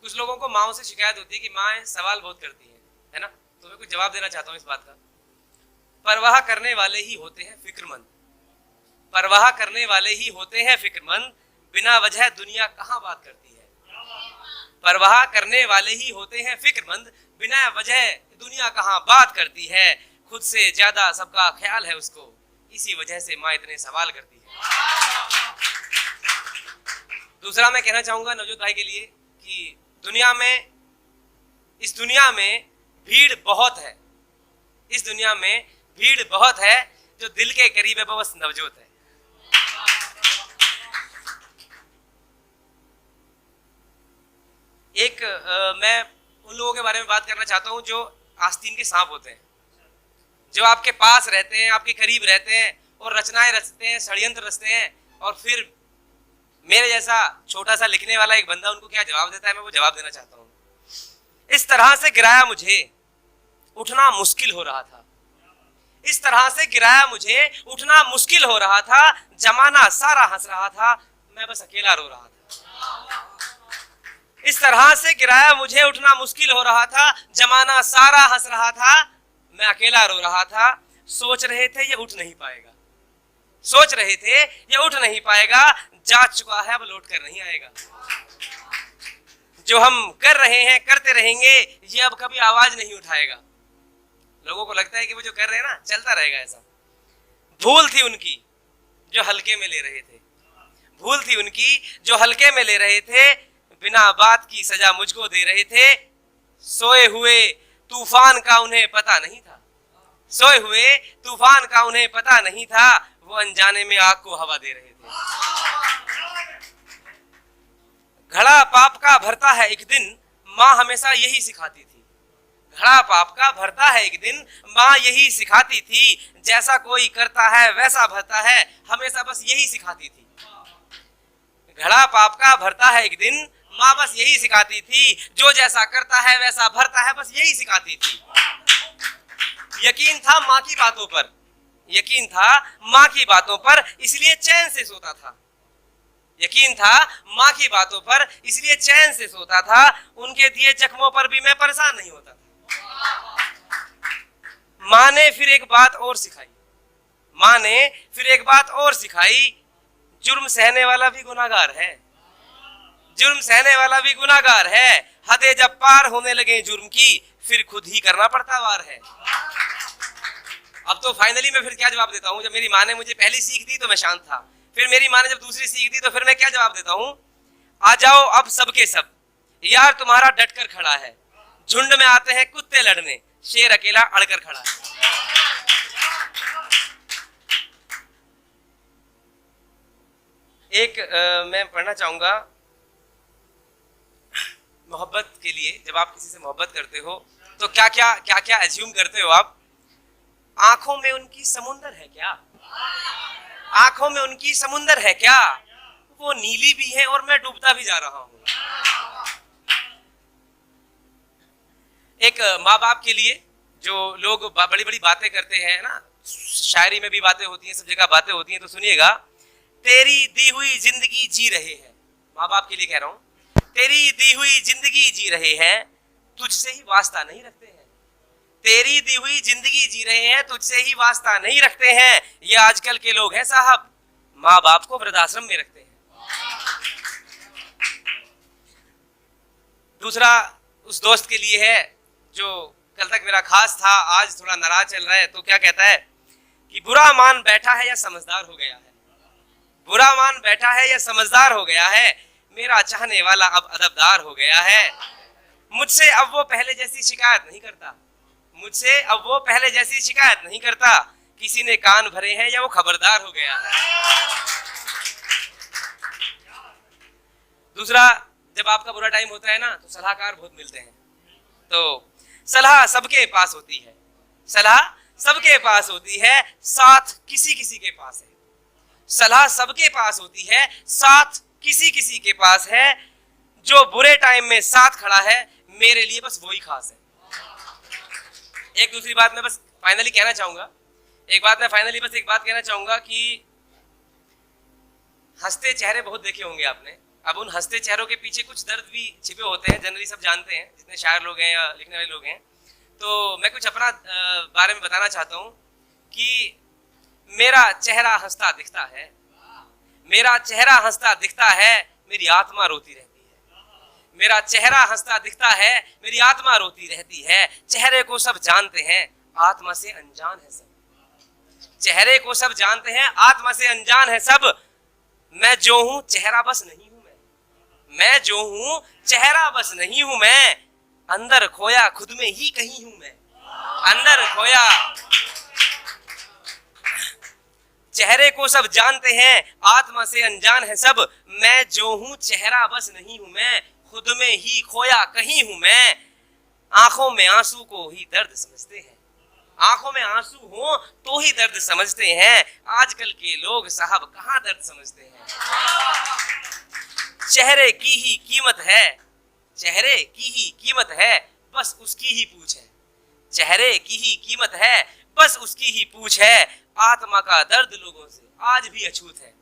कुछ लोगों को माओ से शिकायत होती है कि माँ सवाल बहुत करती है ना। तो मैं कुछ जवाब देना चाहता हूँ इस बात का। परवाह करने वाले ही होते हैं फिक्रमंद, परवाह करने वाले ही होते हैं फिक्रमंद, बिना वजह दुनिया कहाँ बात करती है। परवाह करने वाले ही होते हैं फिक्रमंद, बिना वजह दुनिया कहाँ बात करती है। खुद से ज्यादा सबका ख्याल है उसको, इसी वजह से माँ इतने सवाल करती है। दूसरा मैं कहना चाहूंगा नवजोत भाई के लिए कि इस दुनिया में भीड़ बहुत है, इस दुनिया में भीड़ बहुत है, जो दिल के करीब है वो बस नवजोत है। मैं उन लोगों के बारे में बात करना चाहता हूं जो आस्तीन के सांप होते हैं, जो आपके पास रहते हैं, आपके करीब रहते हैं और रचनाएं रचते हैं, षड्यंत्र रचते हैं, और फिर मेरे जैसा छोटा सा लिखने वाला एक बंदा उनको क्या जवाब देता है, मैं वो जवाब देना चाहता हूं। इस तरह से गिराया मुझे उठना मुश्किल हो रहा था, इस तरह से गिराया मुझे उठना मुश्किल हो रहा था, जमाना सारा हंस रहा था, मैं बस अकेला रो रहा था। इस तरह से गिराया मुझे उठना मुश्किल हो रहा था, जमाना सारा हंस रहा था, मैं अकेला रो रहा था। सोच रहे थे ये उठ नहीं पाएगा, सोच रहे थे ये उठ नहीं पाएगा, जा चुका है अब लौट कर नहीं आएगा। जो हम कर रहे हैं करते रहेंगे, ये अब कभी आवाज नहीं उठाएगा। लोगों को लगता है कि वो जो कर रहे हैं ना चलता रहेगा, ऐसा। भूल थी उनकी जो हल्के में ले रहे थे, भूल थी उनकी जो हल्के में ले रहे थे, बिना बात की सजा मुझको दे रहे थे। सोए हुए तूफान का उन्हें पता नहीं था, सोए हुए तूफान का उन्हें पता नहीं था, वो अनजाने में आग को हवा दे रहे थे। घड़ा पाप का भरता है एक दिन, माँ हमेशा यही सिखाती थी। घड़ा पाप का भरता है एक दिन, माँ यही सिखाती थी, जैसा कोई करता है वैसा भरता है, हमेशा बस यही सिखाती थी। घड़ा पाप का भरता है एक दिन, माँ बस यही सिखाती थी, जो जैसा करता है वैसा भरता है, बस यही सिखाती थी। यकीन था माँ की बातों पर, यकीन था माँ की बातों पर, इसलिए चैन से सोता था। यकीन था माँ की बातों पर, इसलिए चैन से सोता था। उनके दिए जख्मों पर भी मैं परेशान नहीं होता था। माँ ने फिर एक बात और सिखाई, माँ ने फिर एक बात और सिखाई, जुर्म सहने वाला भी गुनाहगार है, जुर्म सहने वाला भी गुनाहगार है। हदें जब पार होने लगे जुर्म की, फिर खुद ही करना पड़ता वार है। अब तो फाइनली मैं फिर क्या जवाब देता हूँ। जब मेरी माँ ने मुझे पहली सीख दी तो मैं शांत था, फिर मेरी माँ ने जब दूसरी सीख दी तो फिर मैं क्या जवाब देता हूँ। आ जाओ अब सबके सब, यार तुम्हारा डट कर खड़ा है, झुंड में आते हैं कुत्ते लड़ने, शेर अकेला अड़कर खड़ा है। मैं पढ़ना चाहूंगा मोहब्बत के लिए। जब आप किसी से मोहब्बत करते हो तो क्या क्या एज्यूम करते हो आप। आंखों में उनकी समुंदर है क्या, आंखों में उनकी समुंदर है क्या, वो नीली भी है और मैं डूबता भी जा रहा हूं। एक माँ बाप के लिए जो लोग बड़ी बड़ी बातें करते हैं ना, शायरी में भी बातें होती हैं, सब जगह बातें होती हैं, तो सुनिएगा। तेरी दी हुई जिंदगी जी रहे हैं, माँ बाप के लिए कह रहा हूं, तेरी दी हुई जिंदगी जी रहे हैं, तुझसे ही वास्ता नहीं रखते हैं। तेरी दी हुई जिंदगी जी रहे हैं, तुझसे ही वास्ता नहीं रखते हैं। ये आजकल के लोग हैं साहब, माँ बाप को वृद्धाश्रम में रखते हैं। दूसरा उस दोस्त के लिए है जो कल तक मेरा खास था, आज थोड़ा नाराज चल रहा है। तो क्या कहता है कि बुरा मान बैठा है या समझदार हो गया है, बुरा मान बैठा है या समझदार हो गया है, मेरा चाहने वाला अब अदबदार हो गया है। मुझसे अब वो पहले जैसी शिकायत नहीं करता, मुझसे अब वो पहले जैसी शिकायत नहीं करता, किसी ने कान भरे हैं या वो खबरदार हो गया है। दूसरा, जब आपका बुरा टाइम होता है ना तो सलाहकार बहुत मिलते हैं। तो सलाह सबके पास होती है, सलाह सबके पास होती है, साथ किसी किसी के पास है। सलाह सबके पास होती है, साथ किसी किसी के पास है। जो बुरे टाइम में साथ खड़ा है, मेरे लिए बस वही खास है। एक दूसरी बात मैं बस फाइनली कहना चाहूंगा, एक बात कहना चाहूंगा कि हंसते चेहरे बहुत देखे होंगे आपने, अब उन हंसते चेहरों के पीछे कुछ दर्द भी छिपे होते हैं, जनरली सब जानते हैं जितने शायर लोग हैं या लिखने वाले लोग हैं। तो मैं कुछ अपना बारे में बताना चाहता हूँ कि मेरा चेहरा हंसता दिखता है, मेरा चेहरा हंसता दिखता है, मेरी आत्मा रोती रहती है। मेरा चेहरा हंसता दिखता है, मेरी आत्मा रोती रहती है। चेहरे को सब जानते हैं, आत्मा से अनजान है सब। चेहरे को सब जानते हैं, आत्मा से अनजान है सब। मैं जो हूं चेहरा बस नहीं हूं मैं जो हूं चेहरा बस नहीं हूं मैं। अंदर खोया खुद में ही कहीं हूं मैं। अंदर खोया, चेहरे को सब जानते हैं, आत्मा से अनजान है सब। मैं जो हूं चेहरा बस नहीं हूं मैं, खुद में ही खोया कहीं हूं मैं। आंखों में आंसू को ही दर्द समझते हैं, आंखों में आंसू हो तो ही दर्द समझते हैं। आजकल के लोग साहब कहां दर्द समझते हैं। चेहरे की ही कीमत है, चेहरे की ही कीमत है, बस उसकी ही पूछ है। चेहरे की ही कीमत है, बस उसकी ही पूछ है। आत्मा का दर्द लोगों से आज भी अछूत है,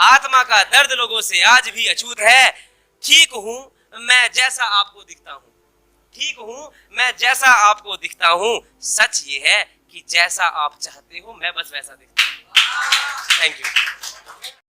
आत्मा का दर्द लोगों से आज भी अछूत है। ठीक हूं मैं जैसा आपको दिखता हूं, ठीक हूं मैं जैसा आपको दिखता हूं। सच ये है कि जैसा आप चाहते हो मैं बस वैसा दिखता हूं। Thank you.